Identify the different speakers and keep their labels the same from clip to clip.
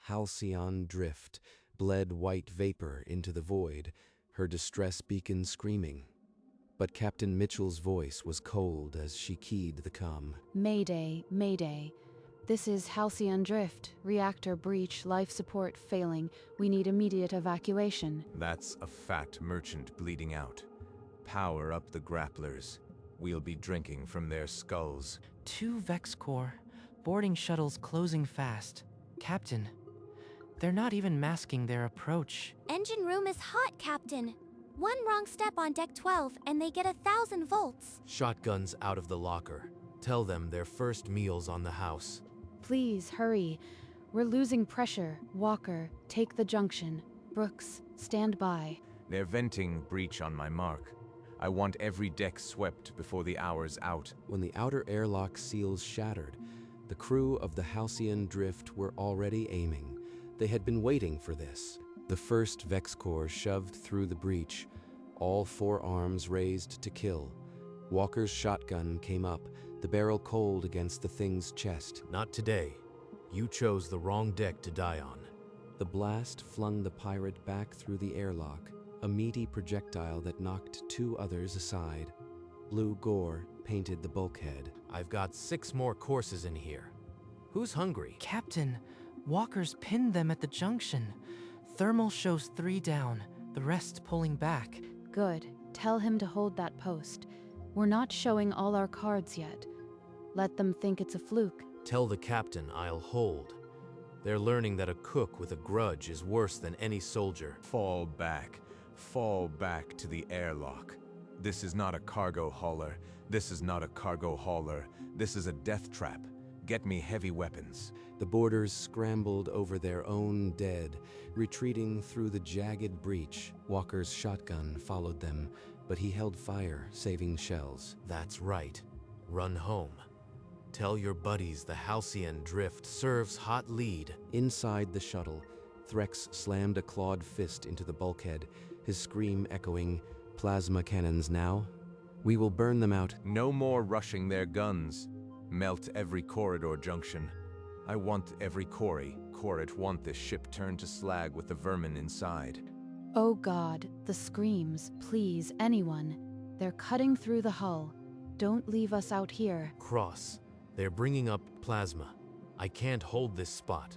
Speaker 1: Halcyon drift bled white vapor into the void, her distress beacon screaming. But Captain Mitchell's voice was cold as she keyed the comm.
Speaker 2: Mayday, Mayday. This is Halcyon Drift. Reactor breach, life support failing. We need immediate evacuation.
Speaker 3: That's a fat merchant bleeding out. Power up the grapplers. We'll be drinking from their skulls.
Speaker 4: 2 Vex Corps. Boarding shuttles closing fast. Captain, they're not even masking their approach.
Speaker 5: Engine room is hot, Captain. One wrong step on deck 12 and they get 1,000 volts.
Speaker 1: Shotguns out of the locker. Tell them their first meal's on the house.
Speaker 2: Please, hurry. We're losing pressure. Walker, take the junction. Brooks, stand by.
Speaker 3: They're venting breach on my mark. I want every deck swept before the hour's out.
Speaker 1: When the outer airlock seals shattered, the crew of the Halcyon Drift were already aiming. They had been waiting for this. The first Vex Corps shoved through the breach, all 4 arms raised to kill. Walker's shotgun came up, the barrel cold against the thing's chest. Not today. You chose the wrong deck to die on. The blast flung the pirate back through the airlock, a meaty projectile that knocked 2 others aside. Blue gore painted the bulkhead. I've got 6 more courses in here. Who's hungry?
Speaker 4: Captain, Walker's pinned them at the junction. Thermal shows 3 down, the rest pulling back.
Speaker 2: Good. Tell him to hold that post. We're not showing all our cards yet. Let them think it's a fluke.
Speaker 1: Tell the captain I'll hold. They're learning that a cook with a grudge is worse than any soldier.
Speaker 3: Fall back to the airlock. This is not a cargo hauler. This is not a cargo hauler. This is a death trap. Get me heavy weapons.
Speaker 1: The boarders scrambled over their own dead, retreating through the jagged breach. Walker's shotgun followed them, but he held fire, saving shells. That's right. Run home. Tell your buddies the Halcyon Drift serves hot lead. Inside the shuttle, Threx slammed a clawed fist into the bulkhead, his scream echoing, "Plasma cannons now? We will burn them out."
Speaker 3: No more rushing their guns. Melt every corridor junction. I want every Corrit want this ship turned to slag with the vermin inside.
Speaker 2: Oh God, the screams. Please, anyone. They're cutting through the hull. Don't leave us out here.
Speaker 1: Cross. They're bringing up plasma. I can't hold this spot.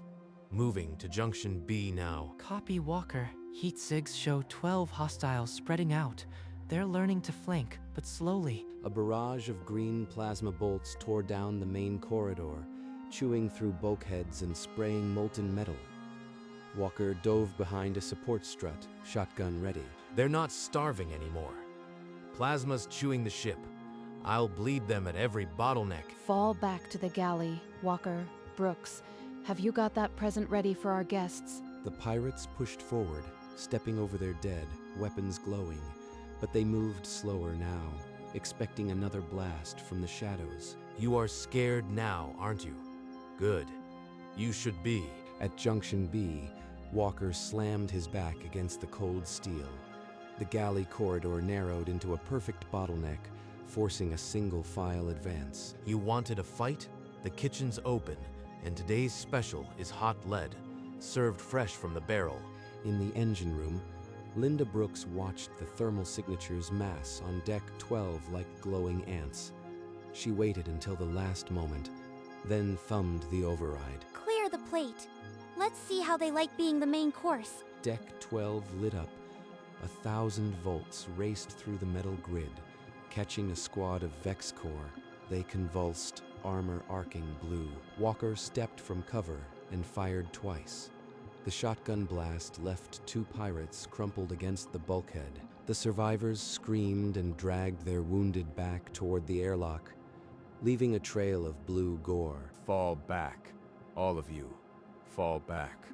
Speaker 1: Moving to Junction B now.
Speaker 4: Copy, Walker. Heat sigs show 12 hostiles spreading out. They're learning to flank, but slowly.
Speaker 1: A barrage of green plasma bolts tore down the main corridor, chewing through bulkheads and spraying molten metal. Walker dove behind a support strut, shotgun ready. They're not starving anymore. Plasma's chewing the ship. I'll bleed them at every bottleneck.
Speaker 2: Fall back to the galley. Walker, Brooks, have you got that present ready for our guests?
Speaker 1: The pirates pushed forward, stepping over their dead, weapons glowing. But they moved slower now, expecting another blast from the shadows. You are scared now, aren't you? Good. You should be. At Junction B, Walker slammed his back against the cold steel. The galley corridor narrowed into a perfect bottleneck, forcing a single file advance. You wanted a fight? The kitchen's open, and today's special is hot lead, served fresh from the barrel. In the engine room, Linda Brooks watched the thermal signatures mass on deck 12 like glowing ants. She waited until the last moment, then thumbed the override.
Speaker 5: Clear the plate. Let's see how they like being the main course.
Speaker 1: Deck 12 lit up. 1,000 volts raced through the metal grid, catching a squad of Vex Corps. They convulsed, armor arcing blue. Walker stepped from cover and fired twice. The shotgun blast left 2 pirates crumpled against the bulkhead. The survivors screamed and dragged their wounded back toward the airlock, leaving a trail of blue gore.
Speaker 3: Fall back. All of you. Fall back.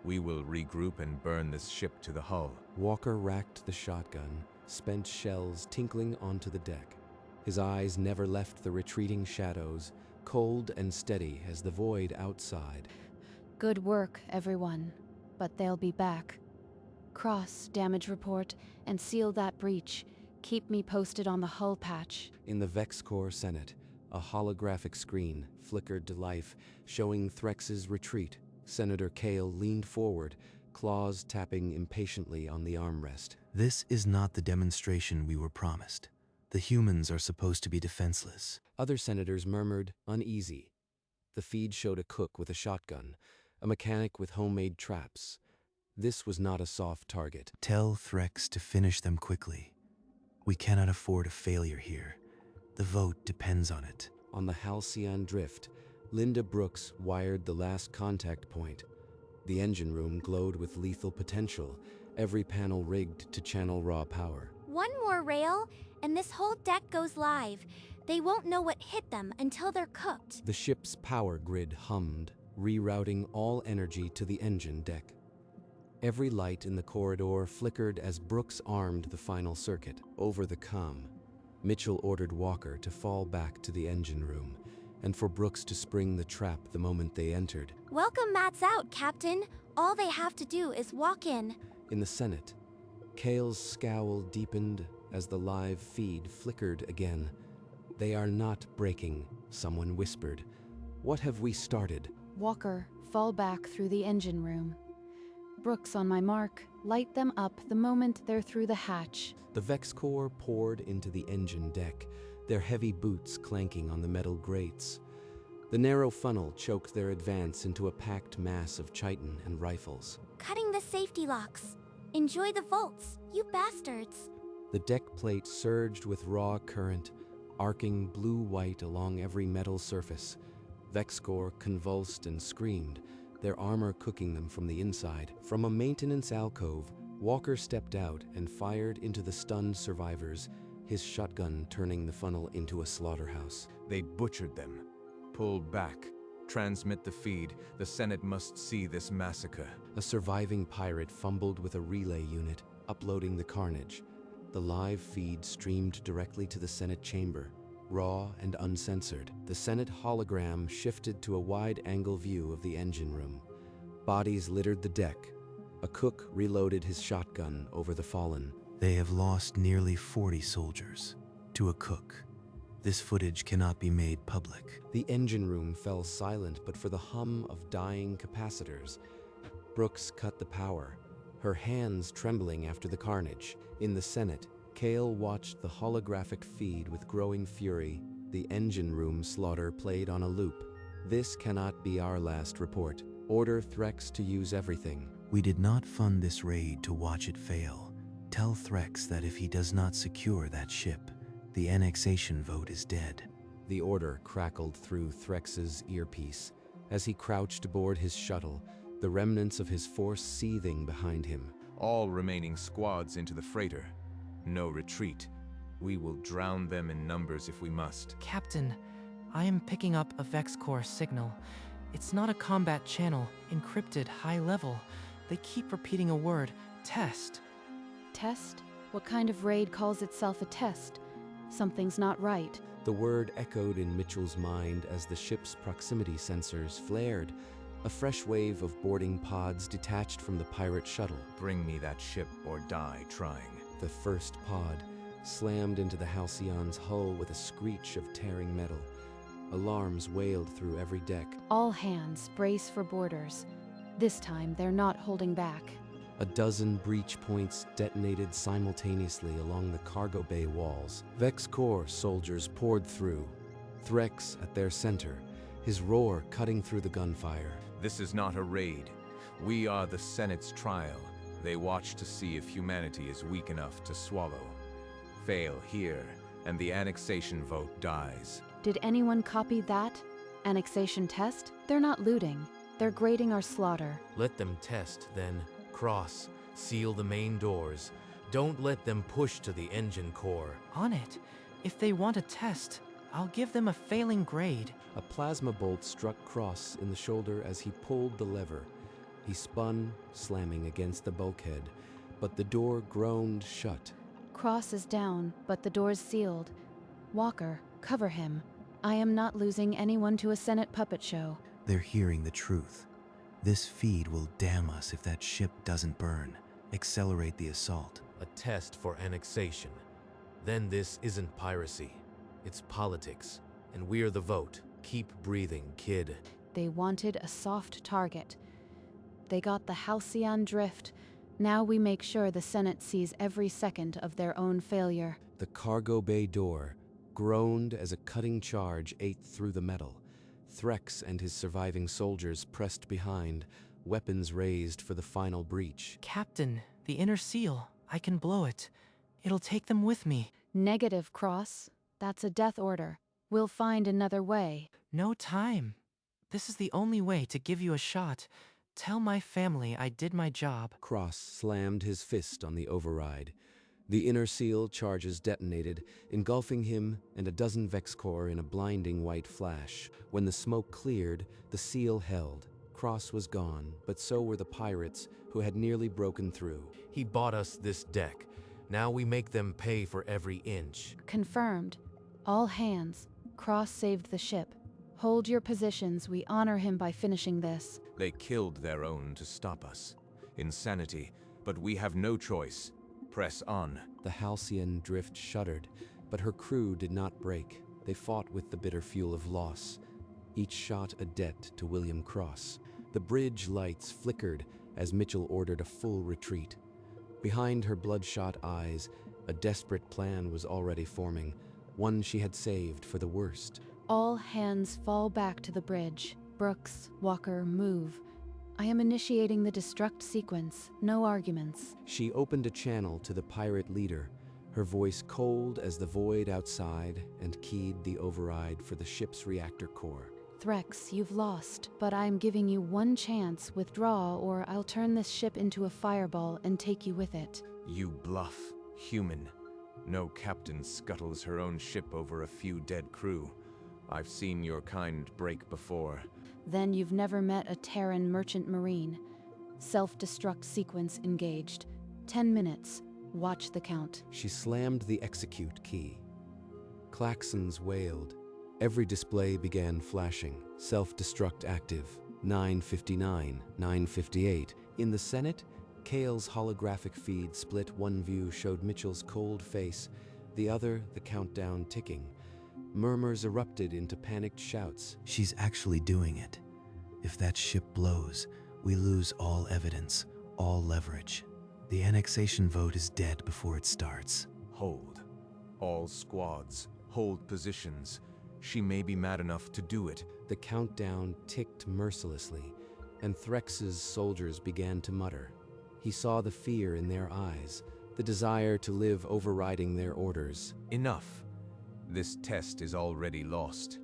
Speaker 3: We will regroup and burn this ship to the hull.
Speaker 1: Walker racked the shotgun, spent shells tinkling onto the deck. His eyes never left the retreating shadows, cold and steady as the void outside.
Speaker 2: Good work, everyone. But they'll be back. Cross damage report and seal that breach. Keep me posted on the hull patch.
Speaker 1: In the Vex Corps Senate, a holographic screen flickered to life, showing Threx's retreat. Senator Kale leaned forward, claws tapping impatiently on the armrest.
Speaker 6: This is not the demonstration we were promised. The humans are supposed to be defenseless.
Speaker 1: Other senators murmured, uneasy. The feed showed a cook with a shotgun, a mechanic with homemade traps. This was not a soft target.
Speaker 6: Tell Threx to finish them quickly. We cannot afford a failure here. The vote depends on it.
Speaker 1: On the Halcyon Drift, Linda Brooks wired the last contact point. The engine room glowed with lethal potential, every panel rigged to channel raw power.
Speaker 5: One more rail, and this whole deck goes live. They won't know what hit them until they're cooked.
Speaker 1: The ship's power grid hummed, rerouting all energy to the engine deck. Every light in the corridor flickered as Brooks armed the final circuit. Over the comm, Mitchell ordered Walker to fall back to the engine room, and for Brooks to spring the trap the moment they entered.
Speaker 5: Welcome mats out, Captain. All they have to do is walk in.
Speaker 1: In the Senate, Kale's scowl deepened as the live feed flickered again. They are not breaking, someone whispered. What have we started?
Speaker 2: Walker, fall back through the engine room. Brooks, on my mark, light them up the moment they're through the hatch.
Speaker 1: The Vex Corps poured into the engine deck, their heavy boots clanking on the metal grates. The narrow funnel choked their advance into a packed mass of chitin and rifles.
Speaker 5: Cutting the safety locks. Enjoy the vaults, you bastards.
Speaker 1: The deck plate surged with raw current, arcing blue-white along every metal surface. Vex Corps convulsed and screamed, their armor cooking them from the inside. From a maintenance alcove, Walker stepped out and fired into the stunned survivors, his shotgun turning the funnel into a slaughterhouse.
Speaker 3: They butchered them. Pull back. Transmit the feed. The Senate must see this massacre.
Speaker 1: A surviving pirate fumbled with a relay unit, uploading the carnage. The live feed streamed directly to the Senate chamber, raw and uncensored. The Senate hologram shifted to a wide-angle view of the engine room. Bodies littered the deck. A cook reloaded his shotgun over the fallen.
Speaker 6: They have lost nearly 40 soldiers. To a cook. This footage cannot be made public.
Speaker 1: The engine room fell silent but for the hum of dying capacitors. Brooks cut the power, her hands trembling after the carnage. In the Senate, Kale watched the holographic feed with growing fury. The engine room slaughter played on a loop. This cannot be our last report. Order Threx to use everything.
Speaker 6: We did not fund this raid to watch it fail. Tell Threx that if he does not secure that ship, the annexation vote is dead.
Speaker 1: The order crackled through Threx's earpiece. As he crouched aboard his shuttle, the remnants of his force seething behind him.
Speaker 3: All remaining squads into the freighter. No retreat. We will drown them in numbers if we must.
Speaker 4: Captain, I am picking up a Vex Corps signal. It's not a combat channel, encrypted high level. They keep repeating a word, test.
Speaker 2: Test? What kind of raid calls itself a test? Something's not right.
Speaker 1: The word echoed in Mitchell's mind as the ship's proximity sensors flared. A fresh wave of boarding pods detached from the pirate shuttle.
Speaker 3: Bring me that ship or die trying.
Speaker 1: The first pod slammed into the Halcyon's hull with a screech of tearing metal. Alarms wailed through every deck.
Speaker 2: All hands brace for boarders. This time, they're not holding back.
Speaker 1: A dozen breach points detonated simultaneously along the cargo bay walls. Vex Corps soldiers poured through, Threx at their center, his roar cutting through the gunfire.
Speaker 3: This is not a raid. We are the Senate's trial. They watch to see if humanity is weak enough to swallow. Fail here, and the annexation vote dies.
Speaker 2: Did anyone copy that? Annexation test? They're not looting. They're grading our slaughter.
Speaker 1: Let them test, then. Cross. Seal the main doors. Don't let them push to the engine core.
Speaker 4: On it. If they want a test, I'll give them a failing grade.
Speaker 1: A plasma bolt struck Cross in the shoulder as he pulled the lever. He spun, slamming against the bulkhead, but the door groaned shut.
Speaker 2: Cross is down, but the door's sealed. Walker, cover him. I am not losing anyone to a Senate puppet show.
Speaker 6: They're hearing the truth. This feed will damn us if that ship doesn't burn. Accelerate the assault.
Speaker 1: A test for annexation. Then this isn't piracy. It's politics. And we're the vote. Keep breathing, kid.
Speaker 2: They wanted a soft target. They got the halcyon drift. Now we make sure the Senate sees every second of their own failure.
Speaker 1: The cargo bay door groaned as a cutting charge ate through the metal. Threx and his surviving soldiers pressed behind, weapons raised for the final breach.
Speaker 4: Captain, the inner seal. I can blow it. It'll take them with me.
Speaker 2: Negative, Cross. That's a death order. We'll find another way.
Speaker 4: No time. This is the only way to give you a shot. Tell my family I did my job.
Speaker 1: Cross slammed his fist on the override. The inner seal charges detonated, engulfing him and a dozen Vex Corps in a blinding white flash. When the smoke cleared, the seal held. Cross was gone, but so were the pirates, who had nearly broken through.
Speaker 7: He bought us this deck. Now we make them pay for every inch.
Speaker 2: Confirmed. All hands. Cross saved the ship. Hold your positions. We honor him by finishing this.
Speaker 3: They killed their own to stop us. Insanity, but we have no choice. Press on.
Speaker 1: The halcyon drift shuddered, but her crew did not break. They fought with the bitter fuel of loss, each shot a debt to William Cross. The bridge lights flickered as Mitchell ordered a full retreat. Behind her bloodshot eyes, a desperate plan was already forming, one she had saved for the worst.
Speaker 2: All hands fall back to the bridge. Brooks, Walker, move. I am initiating the destruct sequence. No arguments.
Speaker 1: She opened a channel to the pirate leader, her voice cold as the void outside, and keyed the override for the ship's reactor core.
Speaker 2: Threx, you've lost, but I'm giving you one chance. Withdraw, or I'll turn this ship into a fireball and take you with it.
Speaker 3: You bluff, human. No captain scuttles her own ship over a few dead crew. I've seen your kind break before.
Speaker 2: Then you've never met a Terran merchant marine. Self-destruct sequence engaged. 10 minutes. Watch the count.
Speaker 1: She slammed the execute key. Klaxons wailed. Every display began flashing. Self-destruct active. 9:59, 9:58. In the Senate, Kale's holographic feed split. One view showed Mitchell's cold face, the other the countdown ticking. Murmurs erupted into panicked shouts.
Speaker 6: She's actually doing it. If that ship blows, we lose all evidence, all leverage. The annexation vote is dead before it starts.
Speaker 3: Hold. All squads, hold positions. She may be mad enough to do it.
Speaker 1: The countdown ticked mercilessly, and Threx's soldiers began to mutter. He saw the fear in their eyes, the desire to live overriding their orders.
Speaker 3: Enough. This test is already lost.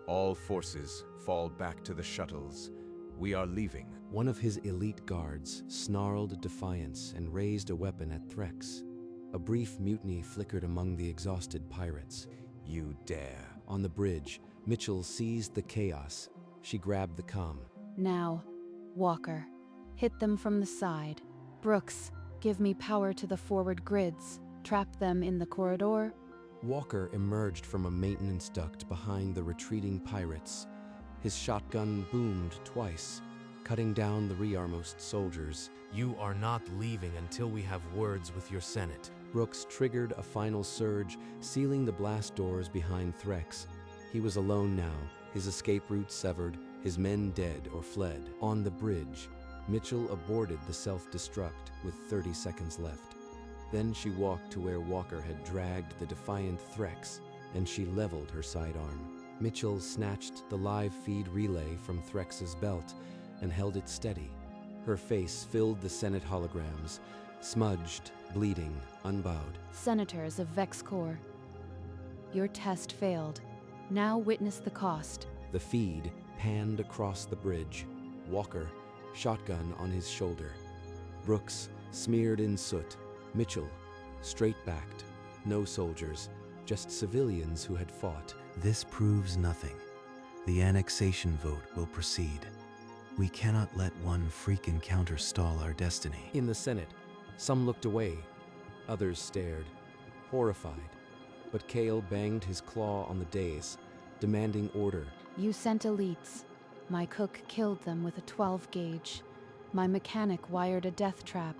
Speaker 3: All forces fall back to the shuttles. We are leaving.
Speaker 1: One of his elite guards snarled defiance and raised a weapon at Threx. A brief mutiny flickered among the exhausted pirates.
Speaker 3: You dare.
Speaker 1: On the bridge, Mitchell seized the chaos. She grabbed the comm.
Speaker 2: Now, Walker. Hit them from the side. Brooks, give me power to the forward grids. Trap them in the corridor.
Speaker 1: Walker emerged from a maintenance duct behind the retreating pirates. His shotgun boomed twice, cutting down the rearmost soldiers.
Speaker 7: You are not leaving until we have words with your Senate.
Speaker 1: Brooks triggered a final surge, sealing the blast doors behind Threx. He was alone now, his escape route severed, his men dead or fled. On the bridge, Mitchell aborted the self-destruct with 30 seconds left. Then she walked to where Walker had dragged the defiant Threx, and she leveled her sidearm. Mitchell snatched the live feed relay from Threx's belt and held it steady. Her face filled the Senate holograms, smudged, bleeding, unbowed.
Speaker 2: Senators of Vex Corps, your test failed. Now witness the cost.
Speaker 1: The feed panned across the bridge. Walker, shotgun on his shoulder. Brooks, smeared in soot. Mitchell, straight-backed. No soldiers, just civilians who had fought.
Speaker 6: This proves nothing. The annexation vote will proceed. We cannot let one freak encounter stall our destiny.
Speaker 1: In the Senate, some looked away, others stared, horrified. But Kale banged his claw on the dais, demanding order.
Speaker 2: You sent elites. My cook killed them with a 12 gauge. My mechanic wired a death trap.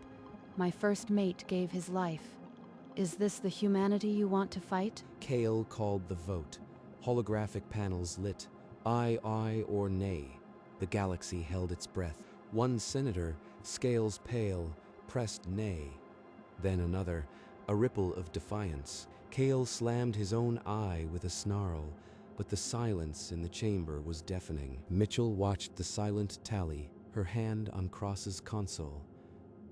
Speaker 2: My first mate gave his life. Is this the humanity you want to fight?
Speaker 1: Kale called the vote. Holographic panels lit. Aye, aye, or nay. The galaxy held its breath. One senator, scales pale, pressed nay. Then another, a ripple of defiance. Cale slammed his own eye with a snarl, but the silence in the chamber was deafening. Mitchell watched the silent tally, her hand on Cross's console.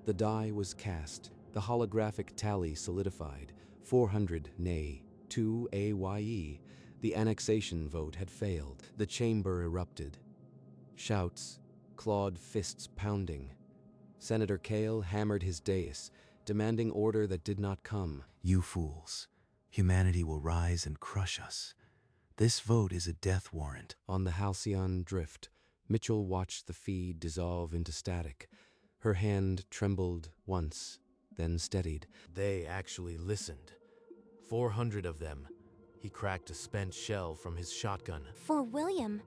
Speaker 1: The die was cast, the holographic tally solidified. 400 nay, 2 AYE. The annexation vote had failed. The chamber erupted. Shouts, clawed fists pounding. Senator Cale hammered his dais, demanding order that did not come.
Speaker 6: You fools. Humanity will rise and crush us. This vote is a death warrant.
Speaker 1: On the Halcyon drift, Mitchell watched the feed dissolve into static. Her hand trembled once, then steadied.
Speaker 7: They actually listened. 400 of them. He cracked a spent shell from his shotgun.
Speaker 5: For William.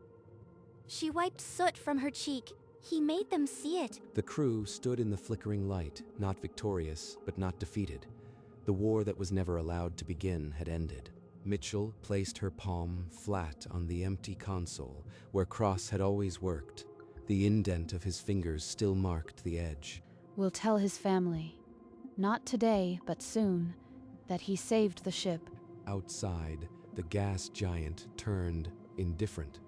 Speaker 5: She wiped soot from her cheek. He made them see it.
Speaker 1: The crew stood in the flickering light, not victorious, but not defeated. The war that was never allowed to begin had ended. Mitchell placed her palm flat on the empty console, where Cross had always worked. The indent of his fingers still marked the edge.
Speaker 2: We'll tell his family, not today, but soon, that he saved the ship.
Speaker 1: Outside, the gas giant turned indifferent.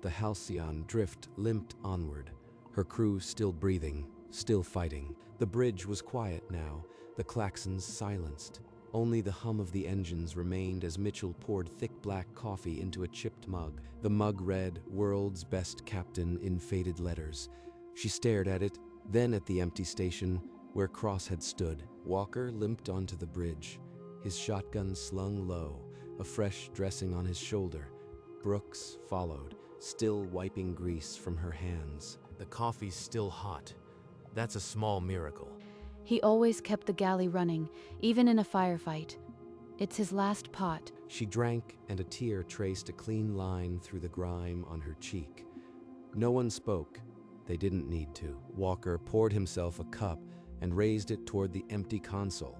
Speaker 1: The Halcyon drift limped onward, her crew still breathing, still fighting. The bridge was quiet now, the klaxons silenced. Only the hum of the engines remained as Mitchell poured thick black coffee into a chipped mug. The mug read, "World's Best Captain" in faded letters. She stared at it, then at the empty station where Cross had stood. Walker limped onto the bridge, his shotgun slung low, a fresh dressing on his shoulder. Brooks followed, still wiping grease from her hands.
Speaker 7: The coffee's still hot. That's a small miracle.
Speaker 2: He always kept the galley running, even in a firefight. It's his last pot.
Speaker 1: She drank, and a tear traced a clean line through the grime on her cheek. No one spoke. They didn't need to. Walker poured himself a cup and raised it toward the empty console.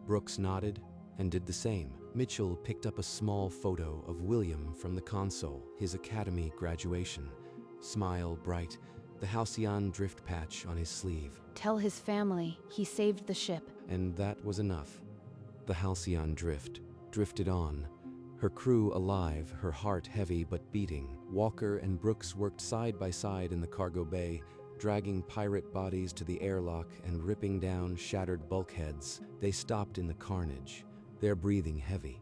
Speaker 1: Brooks nodded and did the same. Mitchell picked up a small photo of William from the console, his academy graduation. Smile bright, the Halcyon drift patch on his sleeve.
Speaker 2: Tell his family he saved the ship.
Speaker 1: And that was enough. The Halcyon drift drifted on, her crew alive, her heart heavy but beating. Walker and Brooks worked side by side in the cargo bay, dragging pirate bodies to the airlock and ripping down shattered bulkheads. They stopped in the carnage, their breathing heavy.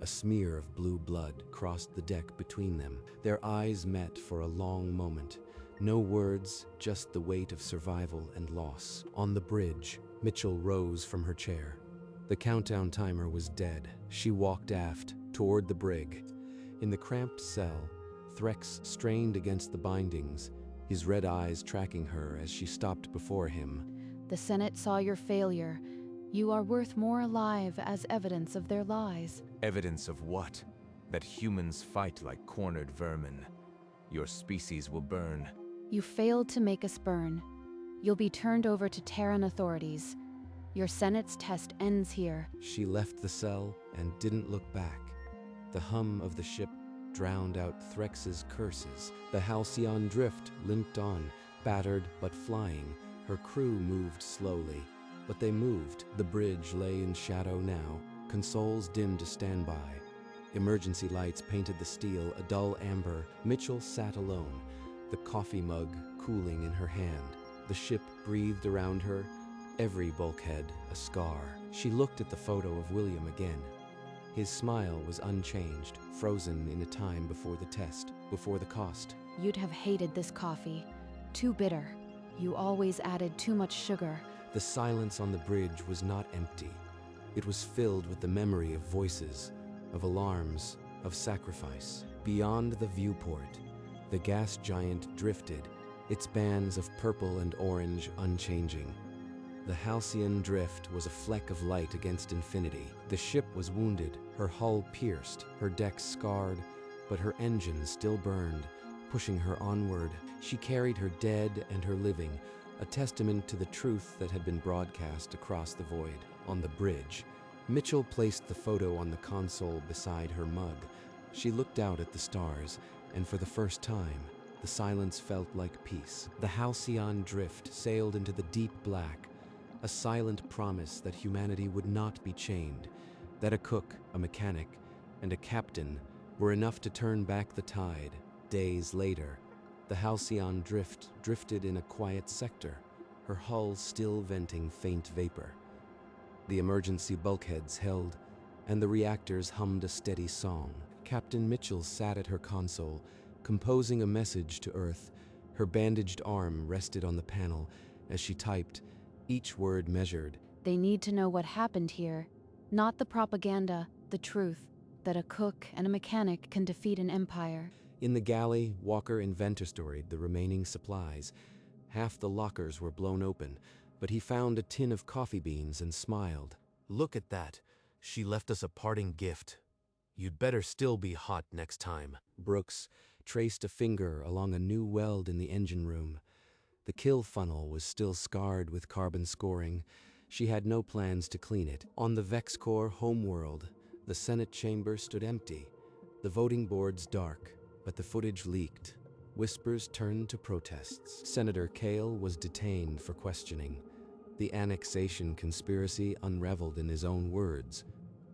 Speaker 1: A smear of blue blood crossed the deck between them. Their eyes met for a long moment. No words, just the weight of survival and loss. On the bridge, Mitchell rose from her chair. The countdown timer was dead. She walked aft, toward the brig. In the cramped cell, Threx strained against the bindings, his red eyes tracking her as she stopped before him.
Speaker 2: The Senate saw your failure. You are worth more alive as evidence of their lies.
Speaker 3: Evidence of what? That humans fight like cornered vermin. Your species will burn.
Speaker 2: You failed to make us burn. You'll be turned over to Terran authorities. Your Senate's test ends here.
Speaker 1: She left the cell and didn't look back. The hum of the ship drowned out Threx's curses. The Halcyon drift limped on, battered but flying. Her crew moved slowly, but they moved. The bridge lay in shadow now, consoles dimmed to standby. Emergency lights painted the steel a dull amber. Mitchell sat alone, the coffee mug cooling in her hand. The ship breathed around her, every bulkhead a scar. She looked at the photo of William again. His smile was unchanged, frozen in a time before the test, before the cost.
Speaker 2: You'd have hated this coffee. Too bitter. You always added too much sugar.
Speaker 1: The silence on the bridge was not empty. It was filled with the memory of voices, of alarms, of sacrifice. Beyond the viewport, the gas giant drifted, its bands of purple and orange unchanging. The Halcyon drift was a fleck of light against infinity. The ship was wounded, her hull pierced, her decks scarred, but her engines still burned, pushing her onward. She carried her dead and her living, a testament to the truth that had been broadcast across the void. On the bridge, Mitchell placed the photo on the console beside her mug. She looked out at the stars, and for the first time, The silence felt like peace. The Halcyon drift sailed into the deep black, a silent promise that humanity would not be chained, that a cook, a mechanic, and a captain were enough to turn back the tide. Days later, the Halcyon drift drifted in a quiet sector, her hull still venting faint vapor. The emergency bulkheads held, and the reactors hummed a steady song. Captain Mitchell sat at her console, composing a message to Earth. Her bandaged arm rested on the panel as she typed, each word measured.
Speaker 2: They need to know what happened here. Not the propaganda, the truth, that a cook and a mechanic can defeat an empire.
Speaker 1: In the galley, Walker inventory-storied the remaining supplies. Half the lockers were blown open, but he found a tin of coffee beans and smiled.
Speaker 7: Look at that. She left us a parting gift. You'd better still be hot next time.
Speaker 1: Brooks traced a finger along a new weld in the engine room. The kill funnel was still scarred with carbon scoring. She had no plans to clean it. On the VexCorp homeworld, the Senate chamber stood empty, the voting boards dark, but the footage leaked. Whispers turned to protests. Senator Cale was detained for questioning. The annexation conspiracy unraveled in his own words.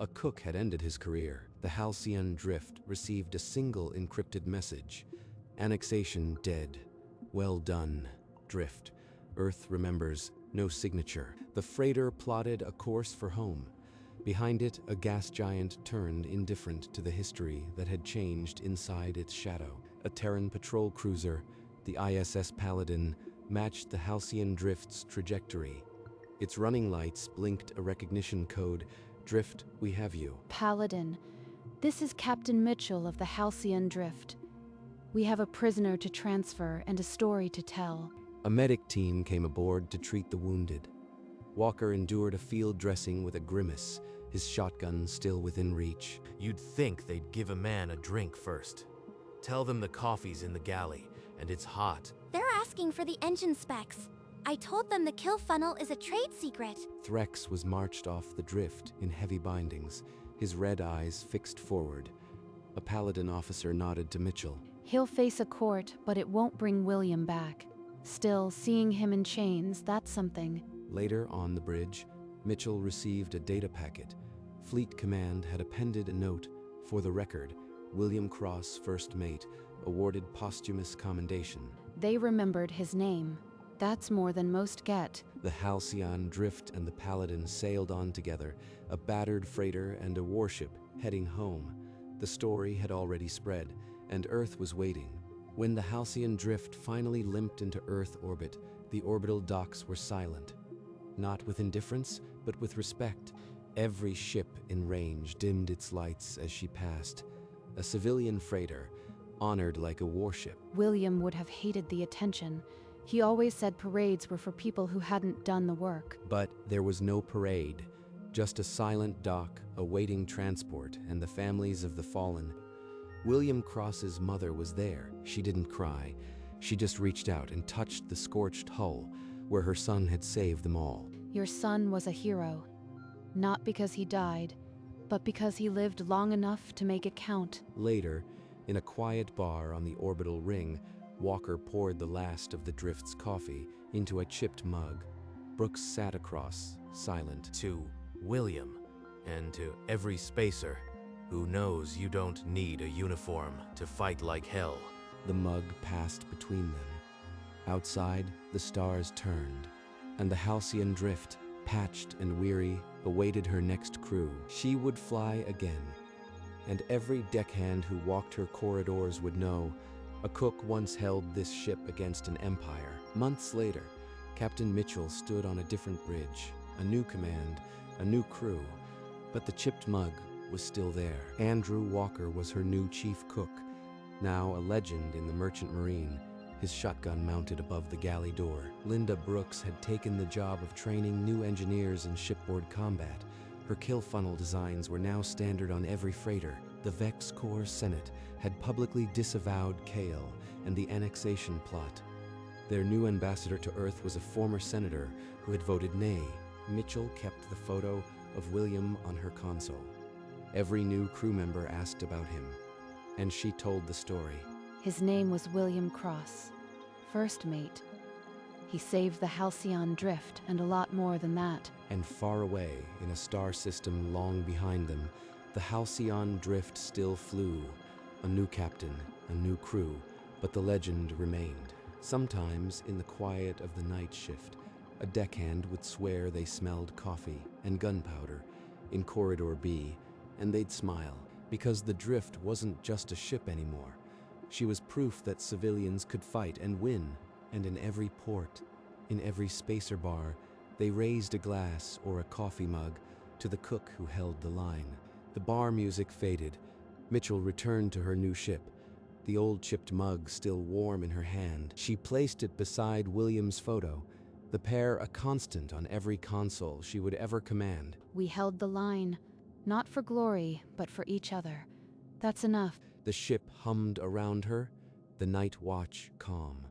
Speaker 1: A cook had ended his career. The Halcyon drift received a single encrypted message. Annexation dead. Well done, drift. Earth remembers, no signature. The freighter plotted a course for home. Behind it, a gas giant turned indifferent to the history that had changed inside its shadow. A Terran patrol cruiser, the ISS Paladin, matched the Halcyon drift's trajectory. Its running lights blinked a recognition code. Drift, we have you.
Speaker 2: Paladin, this is Captain Mitchell of the Halcyon Drift. We have a prisoner to transfer and a story to tell.
Speaker 1: A medic team came aboard to treat the wounded. Walker endured a field dressing with a grimace, his shotgun still within reach.
Speaker 7: You'd think they'd give a man a drink first. Tell them the coffee's in the galley, and it's hot.
Speaker 5: They're asking for the engine specs. I told them the kill funnel is a trade secret.
Speaker 1: Threx was marched off the drift in heavy bindings, his red eyes fixed forward. A Paladin officer nodded to Mitchell.
Speaker 2: He'll face a court, but it won't bring William back. Still, seeing him in chains, that's something.
Speaker 1: Later on the bridge, Mitchell received a data packet. Fleet Command had appended a note. For the record, William Cross, first mate, awarded posthumous commendation.
Speaker 2: They remembered his name. That's more than most get.
Speaker 1: The Halcyon drift and the Paladin sailed on together, a battered freighter and a warship heading home. The story had already spread, and Earth was waiting. When the Halcyon drift finally limped into Earth orbit, the orbital docks were silent. Not with indifference, but with respect. Every ship in range dimmed its lights as she passed. A civilian freighter, honored like a warship.
Speaker 2: William would have hated the attention. He always said parades were for people who hadn't done the work.
Speaker 1: But there was no parade, just a silent dock awaiting transport and the families of the fallen. William Cross's mother was there. She didn't cry. She just reached out and touched the scorched hull where her son had saved them all.
Speaker 2: Your son was a hero. Not because he died, but because he lived long enough to make it count.
Speaker 1: Later, in a quiet bar on the orbital ring, Walker poured the last of the drift's coffee into a chipped mug. Brooks sat across, silent.
Speaker 7: To William, and to every spacer who knows you don't need a uniform to fight like hell.
Speaker 1: The mug passed between them. Outside, the stars turned, and the Halcyon drift, patched and weary, awaited her next crew. She would fly again, and every deckhand who walked her corridors would know a cook once held this ship against an empire. Months later, Captain Mitchell stood on a different bridge, a new command, a new crew, but the chipped mug was still there. Andrew Walker was her new chief cook, now a legend in the Merchant Marine, his shotgun mounted above the galley door. Linda Brooks had taken the job of training new engineers in shipboard combat. Her kill funnel designs were now standard on every freighter. The VexCorp Senate had publicly disavowed Cale and the annexation plot. Their new ambassador to Earth was a former senator who had voted nay. Mitchell kept the photo of William on her console. Every new crew member asked about him, and she told the story.
Speaker 2: His name was William Cross, first mate. He saved the Halcyon Drift and a lot more than that.
Speaker 1: And far away, in a star system long behind them, the Halcyon Drift still flew. A new captain, a new crew, but the legend remained. Sometimes, in the quiet of the night shift, a deckhand would swear they smelled coffee and gunpowder in Corridor B, and they'd smile, because the Drift wasn't just a ship anymore. She was proof that civilians could fight and win, and in every port, in every spacer bar, they raised a glass or a coffee mug to the cook who held the line. The bar music faded. Mitchell returned to her new ship, the old chipped mug still warm in her hand. She placed it beside William's photo, the pair a constant on every console she would ever command.
Speaker 2: We held the line, not for glory, but for each other. That's enough.
Speaker 1: The ship hummed around her, the night watch calm.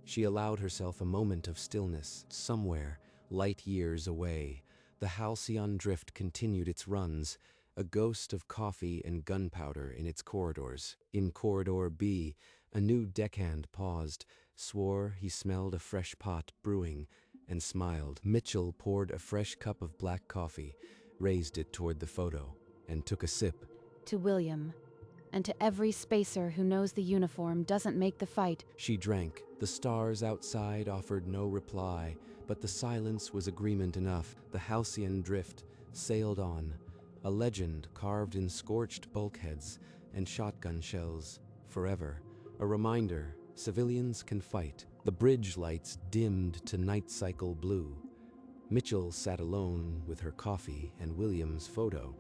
Speaker 1: She allowed herself a moment of stillness. Somewhere, light years away, the Halcyon Drift continued its runs, a ghost of coffee and gunpowder in its corridors. In Corridor B, a new deckhand paused, swore he smelled a fresh pot brewing, and smiled. Mitchell poured a fresh cup of black coffee, raised it toward the photo, and took a sip.
Speaker 2: To William, and to every spacer who knows the uniform doesn't make the fight.
Speaker 1: She drank. The stars outside offered no reply, but the silence was agreement enough. The Halcyon Drift sailed on, a legend carved in scorched bulkheads and shotgun shells, forever. A reminder, civilians can fight. The bridge lights dimmed to night cycle blue. Mitchell sat alone with her coffee and William's photo,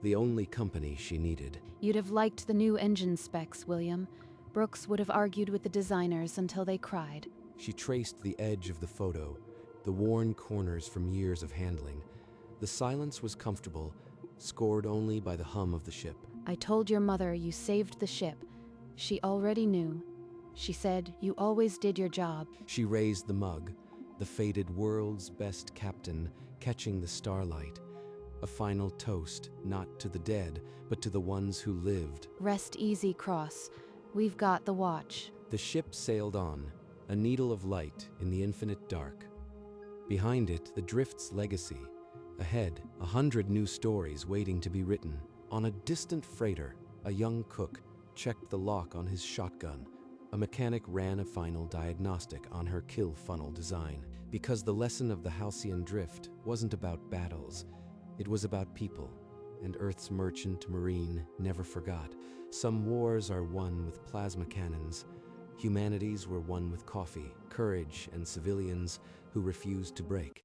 Speaker 1: the only company she needed.
Speaker 2: You'd have liked the new engine specs, William. Brooks would have argued with the designers until they cried.
Speaker 1: She traced the edge of the photo, the worn corners from years of handling. The silence was comfortable, scored only by the hum of the ship.
Speaker 2: I told your mother you saved the ship. She already knew. She said you always did your job.
Speaker 1: She raised the mug, the faded world's best captain catching the starlight. A final toast, not to the dead, but to the ones who lived.
Speaker 2: Rest easy, Cross. We've got the watch.
Speaker 1: The ship sailed on, a needle of light in the infinite dark. Behind it, the Drift's legacy. Ahead, 100 new stories waiting to be written. On a distant freighter, a young cook checked the lock on his shotgun. A mechanic ran a final diagnostic on her kill funnel design. Because the lesson of the Halcyon Drift wasn't about battles. It was about people, and Earth's merchant marine never forgot. Some wars are won with plasma cannons. Humanities were won with coffee, courage, and civilians who refused to break.